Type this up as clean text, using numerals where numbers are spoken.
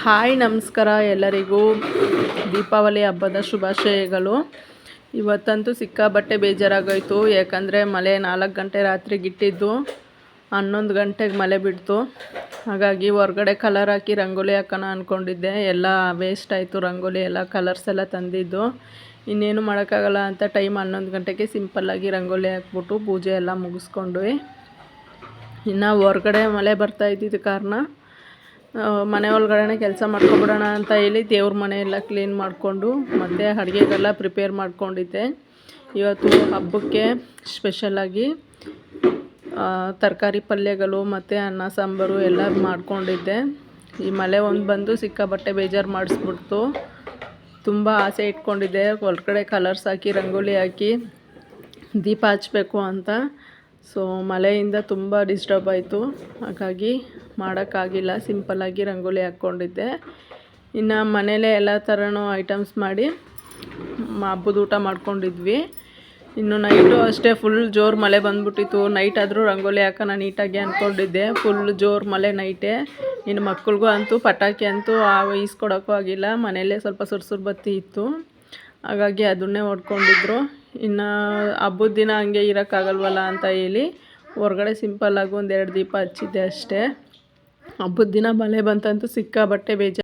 Hi ನಮಸ್ಕಾರ ಎಲ್ಲರಿಗೂ ದೀಪಾವಳಿ ಹಬ್ಬದ ಶುಭಾಶಯಗಳು. ಇವತ್ತಂತೂ ಸಿಕ್ಕಾಬಟ್ಟೆ ಬೇಜಾರಾಗೋಯ್ತು. ಯಾಕಂದರೆ ಮಳೆ 4 ಗಂಟೆ ರಾತ್ರಿಗೆ ಇಟ್ಟಿದ್ದು 11 ಗಂಟೆಗೆ ಮಳೆ ಬಿಡ್ತು. ಹಾಗಾಗಿ ಹೊರಗಡೆ ಕಲರ್ ಹಾಕಿ ರಂಗೋಲಿ ಹಾಕೋಣ ಅಂದ್ಕೊಂಡಿದ್ದೆ. ಎಲ್ಲ ವೇಸ್ಟ್ ಆಯಿತು. ರಂಗೋಲಿ ಎಲ್ಲ ಕಲರ್ಸ್ ಎಲ್ಲ ತಂದಿದ್ದು ಇನ್ನೇನು ಮಾಡೋಕ್ಕಾಗಲ್ಲ ಅಂತ ಟೈಮ್ 11 ಗಂಟೆಗೆ ಸಿಂಪಲ್ಲಾಗಿ ರಂಗೋಲಿ ಹಾಕ್ಬಿಟ್ಟು ಪೂಜೆ ಎಲ್ಲ ಮುಗಿಸ್ಕೊಂಡ್ವಿ. ಇನ್ನು ಹೊರಗಡೆ ಮಳೆ ಬರ್ತಾ ಇದ್ದಿದ್ದ ಕಾರಣ ಮನೆ ಒಳಗಡೆ ಕೆಲಸ ಮಾಡ್ಕೊಬಿಡೋಣ ಅಂತ ಹೇಳಿ ದೇವ್ರ ಮನೆ ಎಲ್ಲ ಕ್ಲೀನ್ ಮಾಡಿಕೊಂಡು ಮತ್ತು ಅಡುಗೆಗೆಲ್ಲ ಪ್ರಿಪೇರ್ ಮಾಡ್ಕೊಂಡಿದ್ದೆ. ಇವತ್ತು ಹಬ್ಬಕ್ಕೆ ಸ್ಪೆಷಲಾಗಿ ತರಕಾರಿ ಪಲ್ಯಗಳು ಮತ್ತು ಅನ್ನ ಸಾಂಬಾರು ಎಲ್ಲ ಮಾಡ್ಕೊಂಡಿದ್ದೆ. ಈ ಮಳೆ ಬಂದು ಸಿಕ್ಕಾಬಟ್ಟೆ ಬೇಜಾರು ಮಾಡಿಸ್ಬಿಡ್ತು. ತುಂಬ ಆಸೆ ಇಟ್ಕೊಂಡಿದ್ದೆ ಹೊರಗಡೆ ಕಲರ್ಸ್ ಹಾಕಿ ರಂಗೋಲಿ ಹಾಕಿ ದೀಪ ಹಚ್ಚಬೇಕು ಅಂತ. ಸೊ ಮಳೆಯಿಂದ ತುಂಬ ಡಿಸ್ಟರ್ಬ್ ಆಯಿತು. ಹಾಗಾಗಿ ಮಾಡೋಕ್ಕಾಗಿಲ್ಲ. ಸಿಂಪಲ್ಲಾಗಿ ರಂಗೋಲಿ ಹಾಕ್ಕೊಂಡಿದ್ದೆ. ಇನ್ನು ಮನೇಲೇ ಎಲ್ಲ ಥರನೂ ಐಟಮ್ಸ್ ಮಾಡಿ ಹಬ್ಬದ ಊಟ ಮಾಡ್ಕೊಂಡಿದ್ವಿ. ಇನ್ನು ನೈಟು ಅಷ್ಟೇ ಫುಲ್ ಜೋರು ಮಳೆ ಬಂದ್ಬಿಟ್ಟಿತ್ತು. ನೈಟ್ ಆದರೂ ರಂಗೋಲಿ ಹಾಕೋಣ ನೀಟಾಗಿ ಅಂದ್ಕೊಂಡಿದ್ದೆ. ಫುಲ್ ಜೋರು ಮಳೆ ನೈಟೇ. ಇನ್ನು ಮಕ್ಕಳಿಗೂ ಅಂತೂ ಪಟಾಕಿ ಅಂತೂ ಈಸ್ಕೊಡೋಕ್ಕೂ ಆಗಿಲ್ಲ. ಮನೆಯಲ್ಲೇ ಸ್ವಲ್ಪ ಸುರ್ಸುರು ಬತ್ತಿ ಇತ್ತು, ಹಾಗಾಗಿ ಅದನ್ನೇ ಹೊಡ್ಕೊಂಡಿದ್ರು. ಇನ್ನು ಹಬ್ಬದ ದಿನ ಹಂಗೆ ಇರೋಕ್ಕಾಗಲ್ವಲ್ಲ ಅಂತ ಹೇಳಿ ಹೊರಗಡೆ ಸಿಂಪಲ್ಲಾಗಿ 1-2 ದೀಪ ಹಚ್ಚಿದ್ದೆ ಅಷ್ಟೇ. ಹಬ್ಬದ ದಿನ ಮಳೆ ಬಂತಂತೂ ಸಿಕ್ಕಾಬಟ್ಟೆ ಬೇಜಾರು.